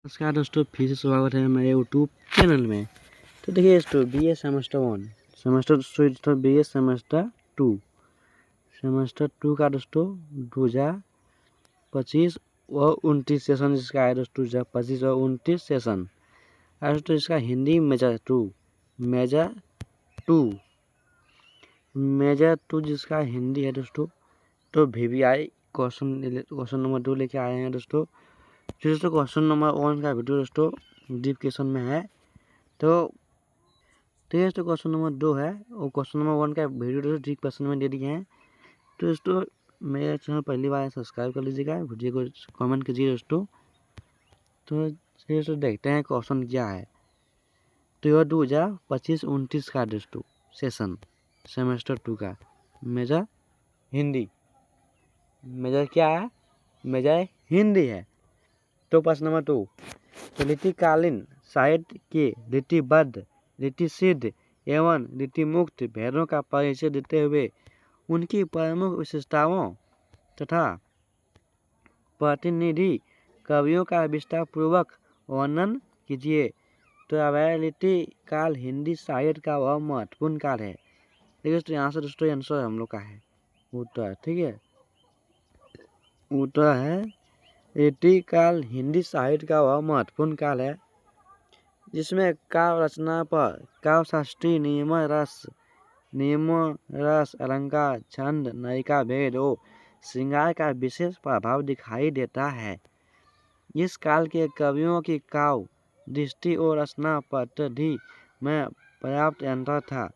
नमस्कार दोस्तों, फिर से स्वागत है मेरे यूट्यूब चैनल में। तो देखिए दोस्तों, बी ए सेमेस्टर 1 सेमेस्टर बी ए सेमेस्टर 2 का दोस्तों 2025 और 29 सेशन जिसका है दोस्तों 2025 और 29 सेशन। और दोस्तों इसका हिंदी मेजर टू जिसका हिंदी है दोस्तों, तो VVI क्वेश्चन नंबर 2 लेके आए हैं दोस्तों। फिर दोस्तों क्वेश्चन नंबर 1 का वीडियो दोस्तों डिस्क्रिप्शन में है। तो दोस्तों क्वेश्चन नंबर 2 है और क्वेश्चन नंबर 1 का वीडियो दोस्तों डिस्क्रिप्शन में दे दिए हैं। तो दोस्तों मेरे चैनल पहली बार सब्सक्राइब कर लीजिएगा, वीडियो को कमेंट कीजिए दोस्तों। तो दोस्तों देखते हैं क्वेश्चन क्या है। तो यह 2025-29 का दोस्तों सेशन सेमेस्टर 2 का मेजर हिंदी मेजर क्या है, मेजर हिंदी है। तो प्रश्न नंबर 2, तो रीतिकालीन साहित्य के रीतिबद्ध, रीतिसिद्ध एवं रीतिमुक्त भेदों का परिचय देते हुए उनकी प्रमुख विशेषताओं तथा प्रतिनिधि कवियों का विस्तार पूर्वक वर्णन कीजिए। तो अब रीतिकाल हिंदी साहित्य का वह महत्वपूर्ण काल है। देखिए दोस्तों यहाँ से दोस्तों आंसर हम लोग का है उत्तर, ठीक है। उत्तर है रीतिकाल हिंदी साहित्य का वह महत्वपूर्ण काल है जिसमें काव्य रचना पर काव्य शास्त्रीय नियमों रस अलंकार छंद नायिका भेद और श्रृंगार का विशेष प्रभाव दिखाई देता है। इस काल के कवियों की काव्य दृष्टि और रचना पद्धति में पर्याप्त अंतर था।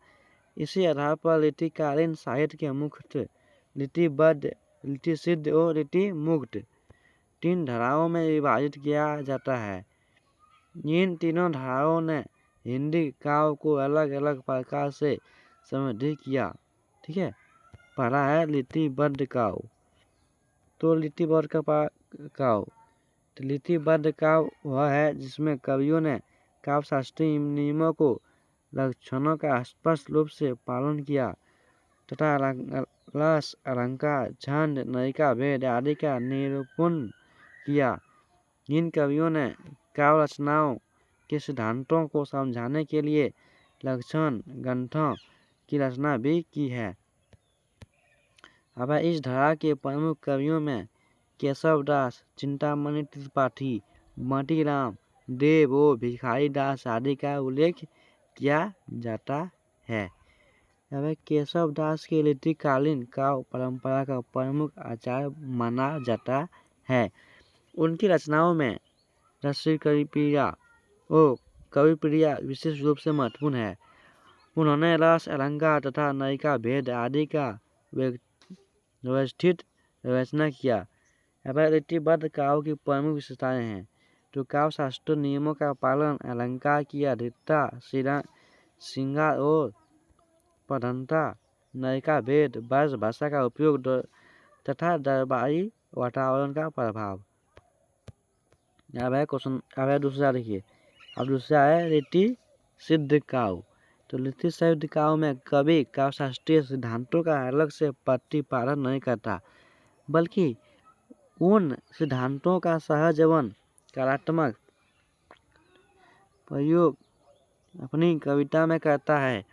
इसी आधार पर रीतिकालीन साहित्य के मुख्य रीतिबद्ध, रीतिसिद्ध और रीतिमुक्त 3 धाराओं में विभाजित किया जाता है। इन तीनों धाराओं ने हिंदी काव्य को अलग अलग प्रकार से समृद्ध किया, ठीक है। पहला है लिपिबद्ध काव्य। तो लिपिबद्ध काव्य वह है जिसमें कवियों ने काव्य शास्त्रीय नियमों को लक्षणों का स्पष्ट रूप से पालन किया तथा रस अलंकार छंद नायिका भेद आदि का निरूपण किया। इन कवियों ने काव्य रचनाओं के सिद्धांतों को समझाने के लिए लक्षण ग्रंथों की रचना भी की है। अब इस धारा के प्रमुख कवियों में केशव दास, चिंतामणि त्रिपाठी, मोतीराम देव और भिखारी दास आदि का उल्लेख किया जाता है। अब केशव दास के रीतिकालीन काव्य परंपरा का प्रमुख आचार्य माना जाता है। उनकी रचनाओं में रसिकप्रिया और कविप्रिया विशेष रूप से महत्वपूर्ण है। उन्होंने रस अलंकार तथा नायिका भेद आदि का व्यवस्थित रचना किया। अब रीतिबद्ध काव्य की प्रमुख विशेषताएं हैं। तो काव्य शास्त्र नियमों का पालन, अलंकार की अधिकता, श्रृंगार और प्रधानता, नायिका भेद, ब्रज भाषा का उपयोग तथा दरबारी वातावरण का प्रभाव। अब है क्वेश्चन, अब है दूसरा, देखिए अब दूसरा है रीति सिद्ध काव्य। तो रीति सिद्ध काव्य में कवि काव्य शास्त्रीय सिद्धांतों का अलग से प्रतिपादन नहीं करता, बल्कि उन सिद्धांतों का सहज एवं कलात्मक प्रयोग अपनी कविता में करता है।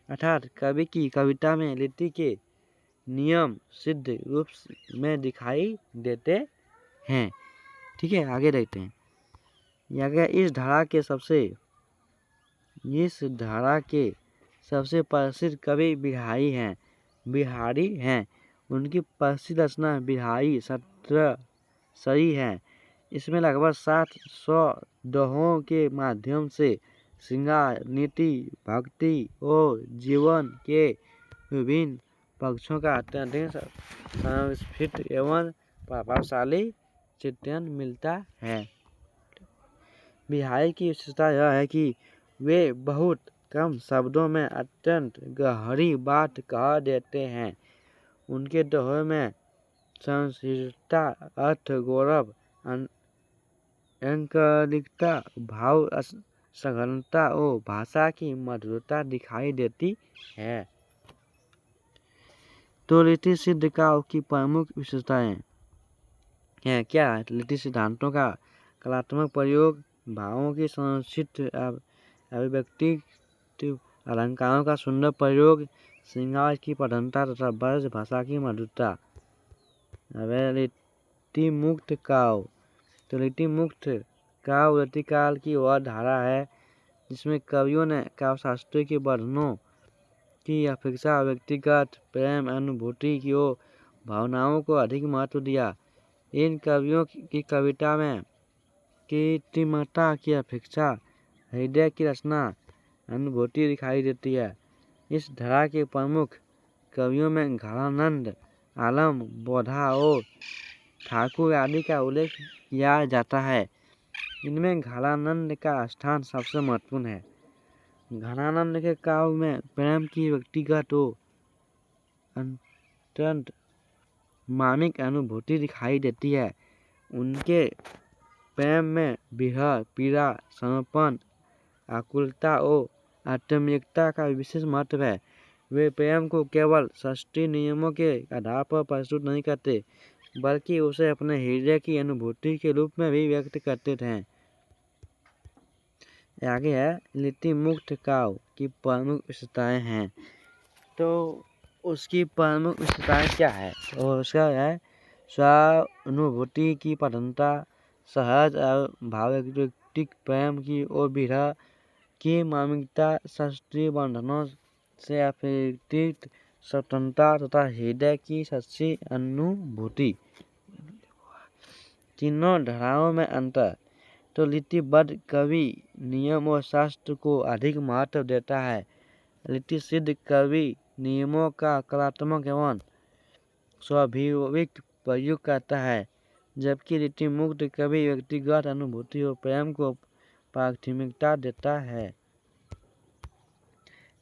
अर्थात कवि की कविता में रीति के नियम सिद्ध रूप में दिखाई देते हैं, ठीक है। आगे देखते हैं। इस धारा के सबसे प्रसिद्ध कवि बिहारी हैं। उनकी प्रसिद्ध रचना बिहारी सतसरी है। इसमें लगभग 700 दोहों के माध्यम से श्रृंगार, नीति, भक्ति और जीवन के विभिन्न पक्षों का अत्यंत संस्फित एवं प्रभावशाली चित्रण मिलता है। बिहारी की विशेषता यह है कि वे बहुत कम शब्दों में अत्यंत गहरी बात कह देते हैं। उनके दोहे में संस्कृतता, अर्थ, गौरव, आंतरिकता, भाव सघनता और भाषा की मधुरता दिखाई देती है। तो रीति सिद्ध काव्य की प्रमुख विशेषताएं हैं क्या? रीति सिद्धांतों का कलात्मक प्रयोग, भावों की संक्षिप्त अभिव्यक्ति, अलंकारों का सुंदर प्रयोग, श्रृंगार की प्रधानता तथा ब्रज भाषा की मधुरता। लिट्टी मुक्त काव्य। तो लिट्टी मुक्त काव्य रीतिकाल की वह धारा है जिसमें कवियों ने काव्य शास्त्रों के वर्णनों की अपेक्षा व्यक्तिगत प्रेम अनुभूति की ओर भावनाओं को अधिक महत्व दिया। इन कवियों की कविता में कृत्रिमता की अपेक्षा हृदय की रचना अनुभूति दिखाई देती है। इस धारा के प्रमुख कवियों में घरानंद, आलम, बोधा और ठाकुर आदि का उल्लेख किया जाता है। इनमें घरानंद का स्थान सबसे महत्वपूर्ण है। घरानंद के काव्य में प्रेम की व्यक्तिगत और अत्यंत मार्मिक अनुभूति दिखाई देती है। उनके प्रेम में विरह, पीड़ा, समर्पण, आकुलता और आत्मीयता का विशेष महत्व है। वे प्रेम को केवल शास्त्रीय नियमों के आधार पर प्रस्तुत नहीं करते, बल्कि उसे अपने हृदय की अनुभूति के रूप में भी व्यक्त करते थे। आगे है लिट्टी मुक्त काव्य की प्रमुख विशेषताएं हैं। तो उसकी प्रमुख विशेषताएं क्या है? और उसका है स्वानुभूति की प्रधानता, सहज और भावयुक्त प्रेम की और विरह की मार्मिकता, शास्त्रीय बंधनों से अपेक्षित स्वतंत्रता तथा हृदय की सच्ची अनुभूति। तीनों धाराओं में अंतर। तो लिपिबद्ध कवि नियम और शास्त्र को अधिक महत्व देता है। लिपि सिद्ध कवि नियमों का कलात्मक एवं स्वाभाविक प्रयोग करता है, जबकि लिपि मुक्त कवि व्यक्तिगत अनुभूति और प्रेम को प्राथमिकता देता है।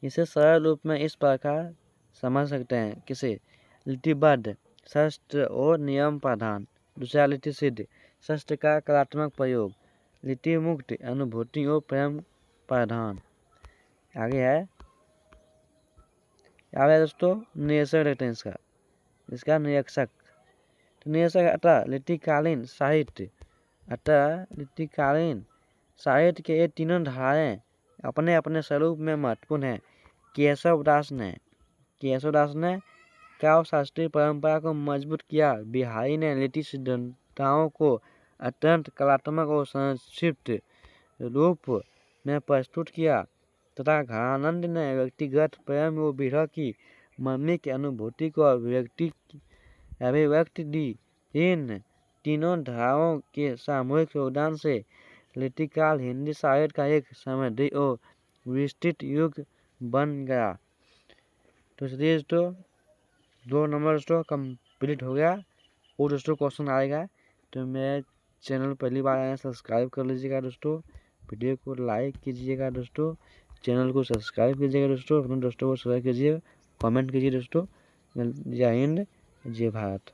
इसे सरल रूप में इस प्रकार समझ सकते हैं। किसे? लिपिबद्ध शास्त्र और नियम प्रधान, दूसरा लिपि सिद्ध शास्त्र का कलात्मक प्रयोग, लिपि मुक्त अनुभूति और प्रेम प्रधान। आगे है दोस्तों निरीक्षक देखते हैं इसका निरीक्षक। तो निरीक्षक अतः लिपिकालीन साहित्य। लिपिकालीन साहित्य के ये तीनों धाराएं अपने अपने स्वरूप में महत्वपूर्ण है। केशव दास ने काव्य शास्त्रीय परंपरा को मजबूत किया। बिहारी ने लिपि सिद्धांतों को अत्यंत कलात्मक और संक्षिप्त रूप में प्रस्तुत किया तथा घरानंद ने व्यक्तिगत प्रेम और विरह की मार्मिक अनुभूति को अभिव्यक्ति दी। इन तीनों धाराओं के सामूहिक योगदान से लिपिकाल हिंदी साहित्य का एक समृद्ध और विस्तृत युग बन गया। तो इसलिए दोस्तों 2 नंबर दोस्तों कंप्लीट हो गया। और दोस्तों क्वेश्चन आएगा, तो मेरे चैनल पहली बार आए सब्सक्राइब कर लीजिएगा दोस्तों, वीडियो को लाइक कीजिएगा दोस्तों, चैनल को सब्सक्राइब कीजिएगा दोस्तों, अपने दोस्तों को शेयर कीजिए, कमेंट कीजिए दोस्तों। जय हिंद, जय भारत।